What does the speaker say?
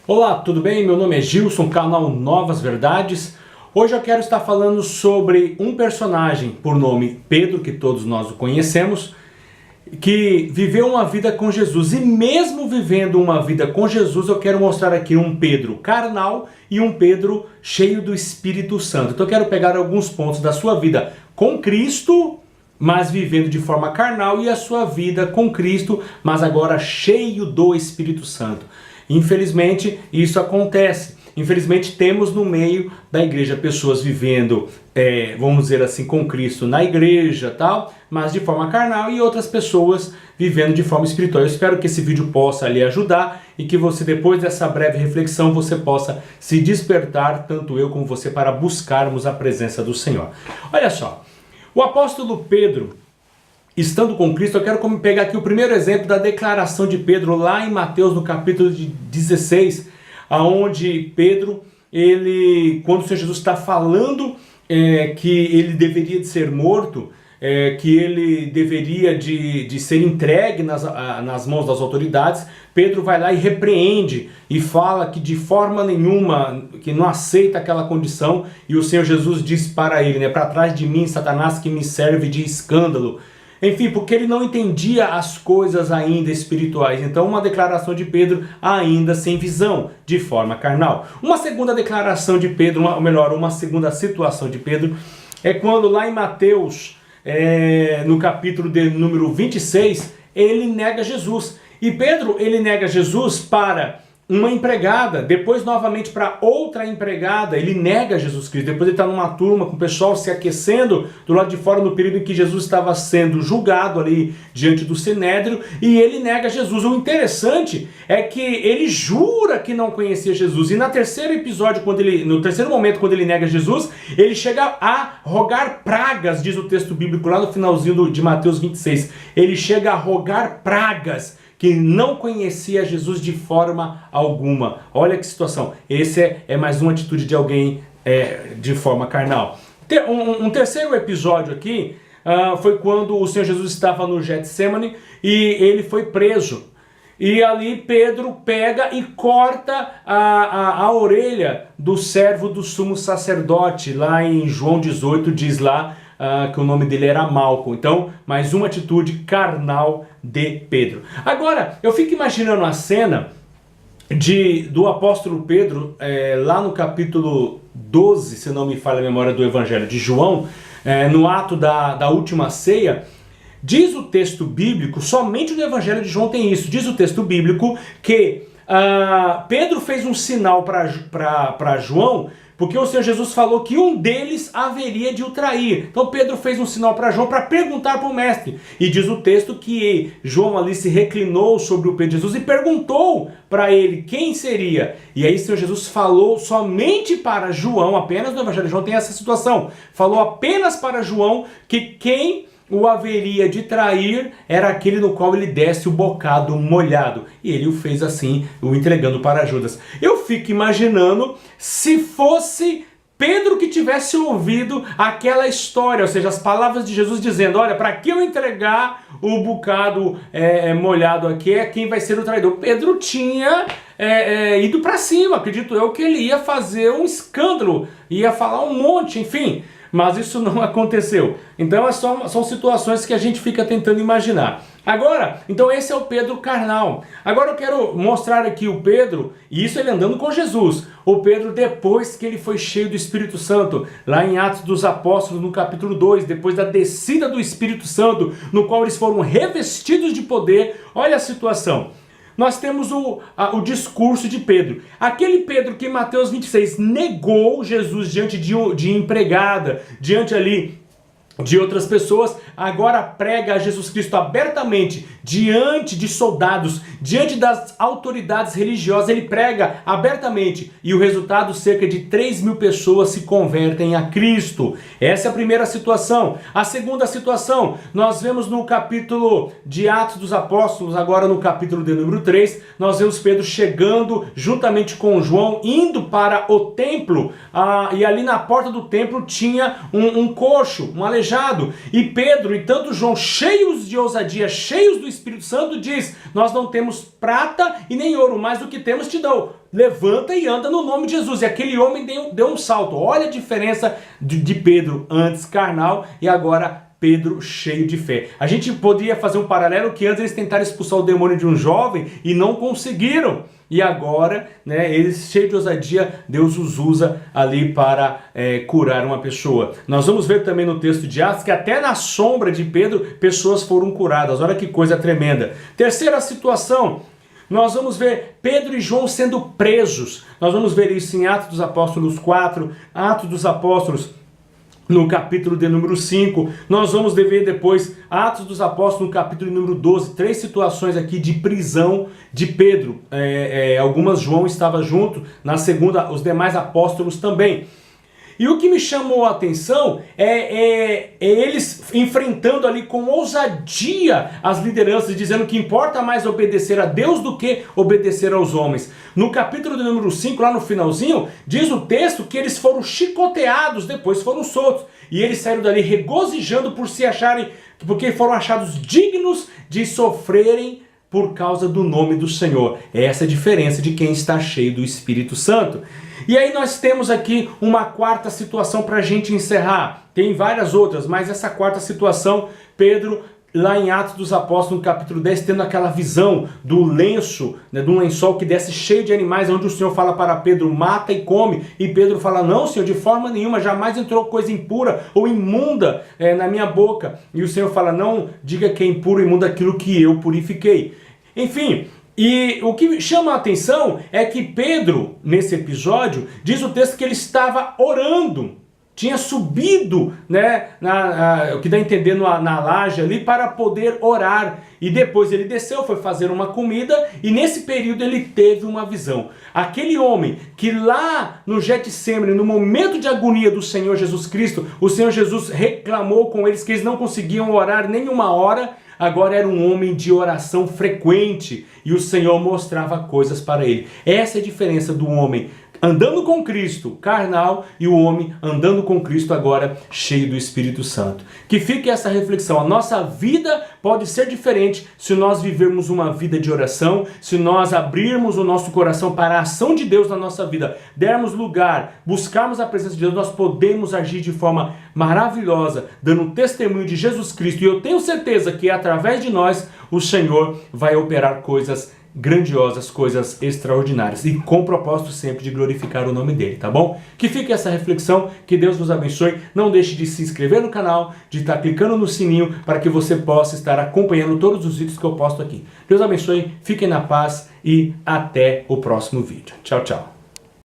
Olá, tudo bem? Meu nome é Gilson, canal Novas Verdades. Hoje eu quero estar falando sobre um personagem por nome Pedro, que todos nós o conhecemos, que viveu uma vida com Jesus. E mesmo vivendo uma vida com Jesus, eu quero mostrar aqui um Pedro carnal e um Pedro cheio do Espírito Santo. Então eu quero pegar alguns pontos da sua vida com Cristo, mas vivendo de forma carnal, e a sua vida com Cristo, mas agora cheio do Espírito Santo. Infelizmente isso acontece. Infelizmente temos no meio da igreja pessoas vivendo, vamos dizer assim, com Cristo na igreja, tal, mas de forma carnal, e outras pessoas vivendo de forma espiritual. Eu espero que esse vídeo possa lhe ajudar e que você, depois dessa breve reflexão, você possa se despertar, tanto eu como você, para buscarmos a presença do Senhor. Olha só, o apóstolo Pedro, estando com Cristo, eu quero pegar aqui o primeiro exemplo da declaração de Pedro lá em Mateus, no capítulo 16, aonde Pedro, quando o Senhor Jesus está falando que ele deveria de ser morto, que ele deveria de ser entregue nas mãos das autoridades, Pedro vai lá e repreende e fala que de forma nenhuma, que não aceita aquela condição, e o Senhor Jesus diz para ele, para trás de mim, Satanás, que me serve de escândalo. Enfim, porque ele não entendia as coisas ainda espirituais. Então, uma declaração de Pedro ainda sem visão, de forma carnal. Uma segunda declaração de Pedro, uma segunda situação de Pedro, é quando lá em Mateus, no capítulo de número 26, ele nega Jesus. E Pedro, ele nega Jesus para uma empregada, depois novamente para outra empregada. Ele nega Jesus Cristo. Depois ele está numa turma com o pessoal se aquecendo do lado de fora, no período em que Jesus estava sendo julgado ali diante do Sinédrio, e ele nega Jesus. O interessante é que ele jura que não conhecia Jesus, e no terceiro momento, quando ele nega Jesus, ele chega a rogar pragas, diz o texto bíblico lá no finalzinho de Mateus 26. Ele chega a rogar pragas, que não conhecia Jesus de forma alguma. Olha que situação. Esse é mais uma atitude de alguém de forma carnal. Um terceiro episódio aqui foi quando o Senhor Jesus estava no Getsemane e ele foi preso. E ali Pedro pega e corta a orelha do servo do sumo sacerdote. Lá em João 18 diz lá que o nome dele era Malco. Então, mais uma atitude carnal de Pedro. Agora, eu fico imaginando a cena do apóstolo Pedro, lá no capítulo 12, se não me falha a memória, do Evangelho de João, no ato da última ceia. Diz o texto bíblico, somente no Evangelho de João tem isso, diz o texto bíblico que Pedro fez um sinal para João, porque o Senhor Jesus falou que um deles haveria de o trair. Então Pedro fez um sinal para João para perguntar para o mestre. E diz o texto que João ali se reclinou sobre o peito de Jesus e perguntou para ele quem seria. E aí o Senhor Jesus falou somente para João, apenas no Evangelho de João tem essa situação. Falou apenas para João que quem o haveria de trair era aquele no qual ele desse o bocado molhado. E ele o fez assim, o entregando para Judas. Eu fico imaginando se fosse Pedro que tivesse ouvido aquela história, ou seja, as palavras de Jesus dizendo: olha, para que eu entregar o bocado molhado aqui, quem vai ser o traidor? Pedro tinha ido para cima, acredito eu que ele ia fazer um escândalo, ia falar um monte, enfim. Mas isso não aconteceu. Então são situações que a gente fica tentando imaginar. Agora, então esse é o Pedro carnal. Agora eu quero mostrar aqui o Pedro, e isso ele andando com Jesus. O Pedro depois que ele foi cheio do Espírito Santo, lá em Atos dos Apóstolos, no capítulo 2, depois da descida do Espírito Santo, no qual eles foram revestidos de poder. Olha a situação. Nós temos o discurso de Pedro. Aquele Pedro que em Mateus 26 negou Jesus diante de empregada, diante ali de outras pessoas, agora prega a Jesus Cristo abertamente, diante de soldados, diante das autoridades religiosas. Ele prega abertamente e o resultado, cerca de 3.000 pessoas se convertem a Cristo. Essa é a primeira situação. A segunda situação, nós vemos no capítulo de Atos dos Apóstolos, agora no capítulo de número 3, nós vemos Pedro chegando juntamente com João, indo para o templo, e ali na porta do templo tinha um coxo, um aleijado, e Pedro Pedro e tanto João, cheios de ousadia, cheios do Espírito Santo, diz: nós não temos prata e nem ouro, mas o que temos te dou. Levanta e anda no nome de Jesus. E aquele homem deu um salto. Olha a diferença de Pedro, antes carnal, e agora Pedro cheio de fé. A gente poderia fazer um paralelo que antes eles tentaram expulsar o demônio de um jovem e não conseguiram. E agora, né, eles cheios de ousadia, Deus os usa ali para curar uma pessoa. Nós vamos ver também no texto de Atos que até na sombra de Pedro, pessoas foram curadas. Olha que coisa tremenda. Terceira situação, nós vamos ver Pedro e João sendo presos. Nós vamos ver isso em Atos dos Apóstolos 4, Atos dos Apóstolos no capítulo de número 5, nós vamos ver depois Atos dos Apóstolos no capítulo de número 12, 3 situações aqui de prisão de Pedro. Algumas João estava junto, na segunda os demais apóstolos também. E o que me chamou a atenção é eles enfrentando ali com ousadia as lideranças, dizendo que importa mais obedecer a Deus do que obedecer aos homens. No capítulo de número 5, lá no finalzinho, diz o texto que eles foram chicoteados, depois foram soltos. E eles saíram dali regozijando por se acharem, porque foram achados dignos de sofrerem por causa do nome do Senhor. Essa é a diferença de quem está cheio do Espírito Santo. E aí nós temos aqui uma quarta situação para a gente encerrar. Tem várias outras, mas essa quarta situação, Pedro, lá em Atos dos Apóstolos, no capítulo 10, tendo aquela visão do lenço, né, de um lençol que desce cheio de animais, onde o Senhor fala para Pedro: mata e come. E Pedro fala: não, Senhor, de forma nenhuma, jamais entrou coisa impura ou imunda na minha boca. E o Senhor fala: não diga que é impuro ou imundo aquilo que eu purifiquei. Enfim, e o que chama a atenção é que Pedro, nesse episódio, diz o texto que ele estava orando, tinha subido, né, o que dá a entender na laje ali, para poder orar. E depois ele desceu, foi fazer uma comida, e nesse período ele teve uma visão. Aquele homem que lá no Getsêmani, no momento de agonia do Senhor Jesus Cristo, o Senhor Jesus reclamou com eles que eles não conseguiam orar nem uma hora. Agora era um homem de oração frequente e o Senhor mostrava coisas para ele. Essa é a diferença do homem andando com Cristo, carnal, e o homem andando com Cristo agora cheio do Espírito Santo. Que fique essa reflexão. A nossa vida pode ser diferente se nós vivermos uma vida de oração, se nós abrirmos o nosso coração para a ação de Deus na nossa vida, dermos lugar, buscarmos a presença de Deus, nós podemos agir de forma maravilhosa, dando um testemunho de Jesus Cristo. E eu tenho certeza que através de nós o Senhor vai operar coisas grandiosas, coisas extraordinárias, e com o propósito sempre de glorificar o nome dele, tá bom? Que fique essa reflexão, que Deus vos abençoe. Não deixe de se inscrever no canal, de estar clicando no sininho para que você possa estar acompanhando todos os vídeos que eu posto aqui. Deus abençoe, fiquem na paz e até o próximo vídeo. Tchau, tchau.